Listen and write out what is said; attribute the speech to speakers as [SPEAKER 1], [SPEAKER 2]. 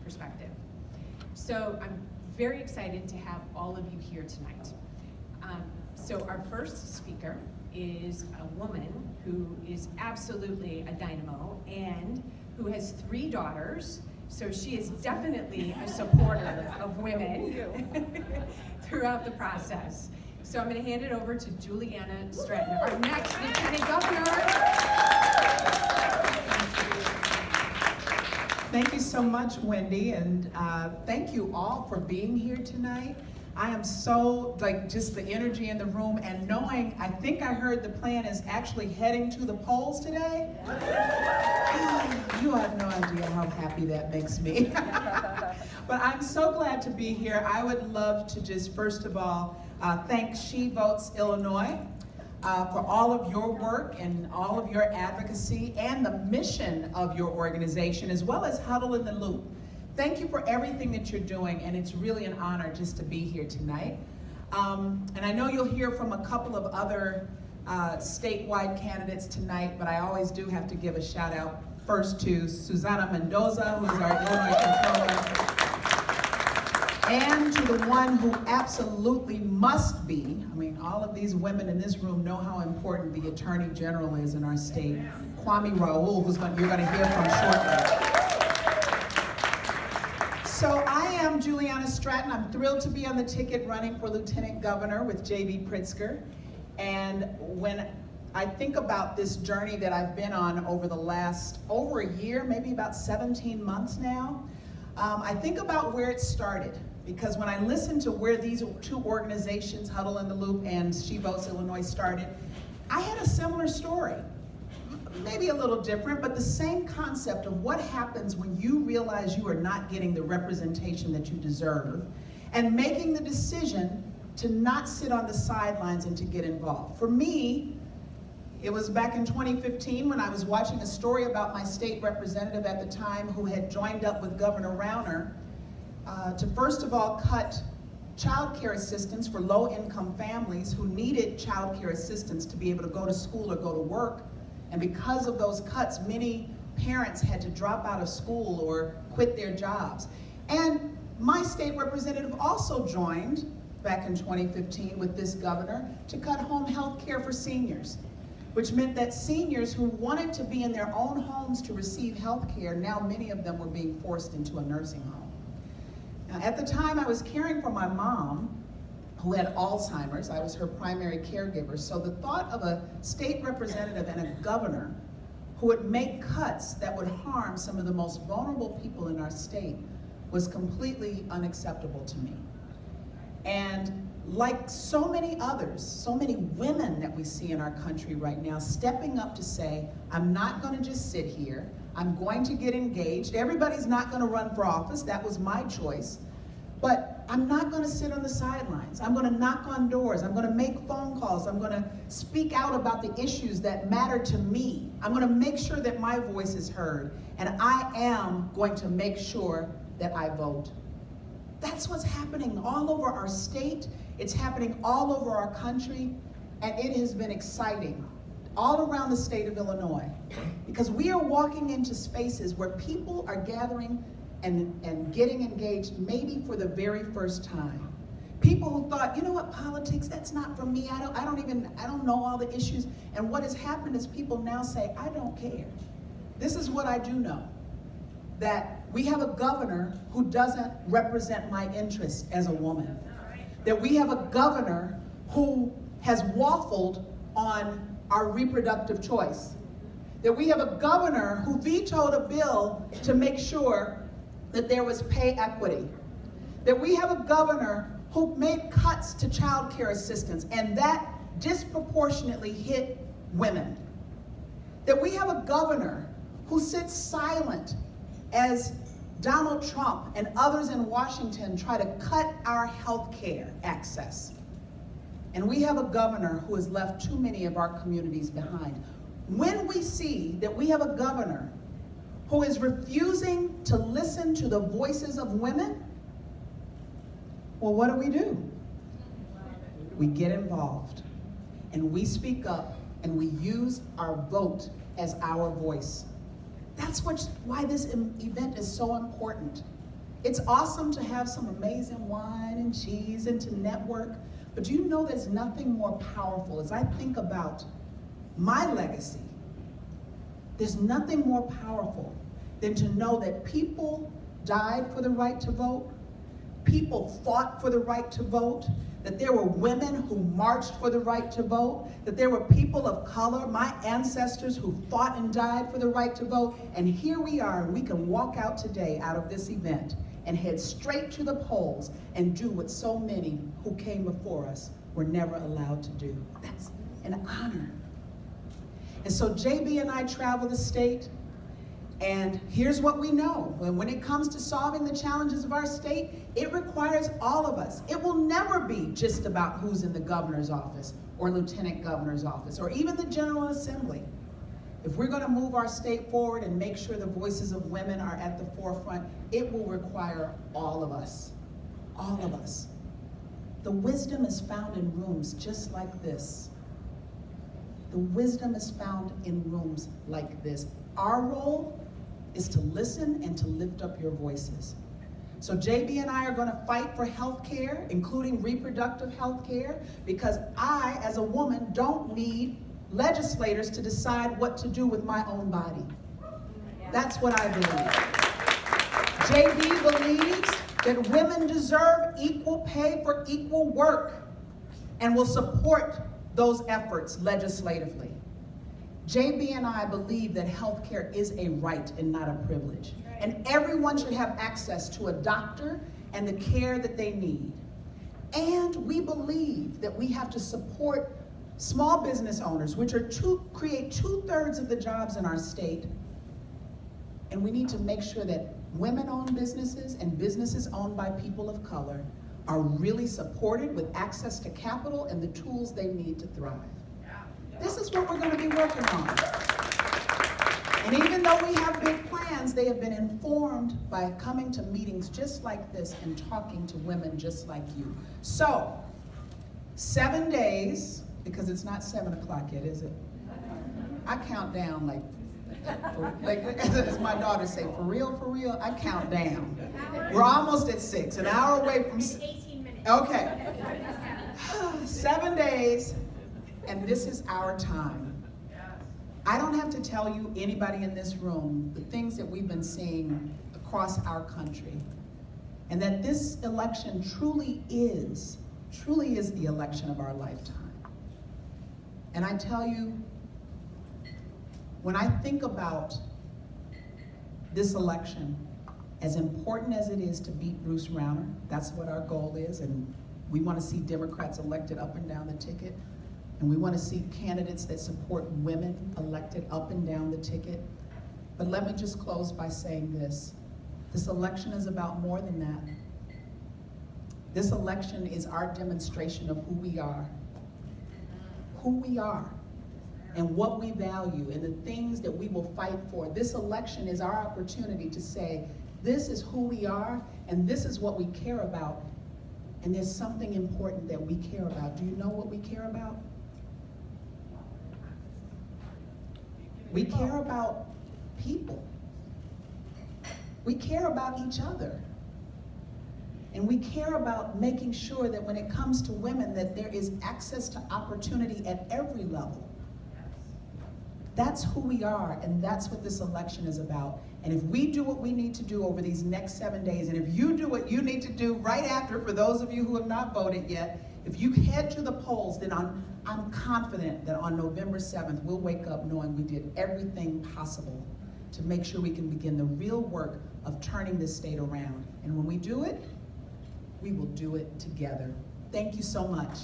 [SPEAKER 1] perspective. So I'm very excited to have all of you here tonight. So our first speaker is a woman who is absolutely a dynamo and who has 3 daughters. So she is definitely a supporter of women throughout the process. So I'm going to hand it over to Juliana Stratton, our next Lieutenant Governor.
[SPEAKER 2] Thank you so much, Wendy, and thank you all for being here tonight. I am so, just the energy in the room, and knowing, I think I heard the plan is actually heading to the polls today. You have no idea how happy that makes me. But I'm so glad to be here. I would love to just, first of all, thank Votes Illinois for all of your work and all of your advocacy and the mission of your organization, as well as Huddle in the Loop. Thank you for everything that you're doing, and it's really an honor just to be here tonight. And I know you'll hear from a couple of other statewide candidates tonight, but I always do have to give a shout out first to Susana Mendoza, who's our Illinois controller, and to the one who absolutely must be, I mean, all of these women in this room know how important the Attorney General is in our state, Kwame Raoul, you're going to hear from shortly. So I am Juliana Stratton. I'm thrilled to be on the ticket running for Lieutenant Governor with J.B. Pritzker. And when I think about this journey that I've been on over a year, maybe about 17 months now, I think about where it started. Because when I listened to where these 2 organizations, Huddle in the Loop and Votes Illinois, started, I had a similar story. Maybe a little different, but the same concept of what happens when you realize you are not getting the representation that you deserve, and making the decision to not sit on the sidelines and to get involved. For me, it was back in 2015 when I was watching a story about my state representative at the time who had joined up with Governor Rauner to first of all cut child care assistance for low-income families who needed child care assistance to be able to go to school or go to work. And because of those cuts, many parents had to drop out of school or quit their jobs. And my state representative also joined back in 2015 with this governor to cut home health care for seniors, which meant that seniors who wanted to be in their own homes to receive health care, now many of them were being forced into a nursing home. Now, at the time, I was caring for my mom, who had Alzheimer's. I was her primary caregiver. So the thought of a state representative and a governor who would make cuts that would harm some of the most vulnerable people in our state was completely unacceptable to me. And like so many others, so many women that we see in our country right now, stepping up to say, I'm not going to just sit here, I'm going to get engaged. Everybody's not going to run for office, that was my choice. But I'm not going to sit on the sidelines. I'm going to knock on doors. I'm going to make phone calls. I'm going to speak out about the issues that matter to me. I'm going to make sure that my voice is heard. And I am going to make sure that I vote. That's what's happening all over our state. It's happening all over our country. And it has been exciting all around the state of Illinois. Because we are walking into spaces where people are gathering and getting engaged maybe for the very first time. People who thought, you know what, politics, that's not for me. I don't know all the issues. And what has happened is people now say, I don't care. This is what I do know, that we have a governor who doesn't represent my interests as a woman. That we have a governor who has waffled on our reproductive choice. That we have a governor who vetoed a bill to make sure that there was pay equity. That we have a governor who made cuts to child care assistance, and that disproportionately hit women. That we have a governor who sits silent as Donald Trump and others in Washington try to cut our health care access. And we have a governor who has left too many of our communities behind. When we see that we have a governor who is refusing to listen to the voices of women, well, what do? We get involved, and we speak up, and we use our vote as our voice. That's why this event is so important. It's awesome to have some amazing wine and cheese and to network, but do you know there's nothing more powerful? As I think about my legacy, there's nothing more powerful than to know that people died for the right to vote, people fought for the right to vote, that there were women who marched for the right to vote, that there were people of color, my ancestors, who fought and died for the right to vote, and here we are, and we can walk out today out of this event and head straight to the polls and do what so many who came before us were never allowed to do. That's an honor. And so JB and I travel the state, and here's what we know. When it comes to solving the challenges of our state, it requires all of us. It will never be just about who's in the governor's office or lieutenant governor's office or even the General Assembly. If we're going to move our state forward and make sure the voices of women are at the forefront, it will require all of us. All of us. The wisdom is found in rooms just like this. The wisdom is found in rooms like this. Our role is to listen and to lift up your voices. So JB and I are going to fight for health care, including reproductive health care, because I, as a woman, don't need legislators to decide what to do with my own body. That's what I believe. JB believes that women deserve equal pay for equal work and will support those efforts legislatively. JB and I believe that healthcare is a right and not a privilege. And everyone should have access to a doctor and the care that they need. And we believe that we have to support small business owners, which are create 2/3 of the jobs in our state. And we need to make sure that women-owned businesses and businesses owned by people of color are really supported with access to capital and the tools they need to thrive. This is what we're going to be working on. And even though we have big plans, they have been informed by coming to meetings just like this and talking to women just like you. So, 7 days, because it's not 7 o'clock yet, is it? I count down like as my daughters say, for real, I count down. We're almost at 6, an hour away from
[SPEAKER 3] 18 minutes.
[SPEAKER 2] Okay. 7 days, and this is our time. I don't have to tell you, anybody in this room, the things that we've been seeing across our country, and that this election truly is the election of our lifetime. And I tell you, when I think about this election, as important as it is to beat Bruce Rauner, that's what our goal is, and we want to see Democrats elected up and down the ticket, and we want to see candidates that support women elected up and down the ticket. But let me just close by saying this. This election is about more than that. This election is our demonstration of who we are, and what we value, and the things that we will fight for. This election is our opportunity to say, this is who we are, and this is what we care about, and there's something important that we care about. Do you know what we care about? We care about people. We care about each other. And we care about making sure that when it comes to women, that there is access to opportunity at every level. That's who we are, and that's what this election is about. And if we do what we need to do over these next 7 days, and if you do what you need to do right after, for those of you who have not voted yet, if you head to the polls, then I'm confident that on November 7th, we'll wake up knowing we did everything possible to make sure we can begin the real work of turning this state around. And when we do it, we will do it together. Thank you so much.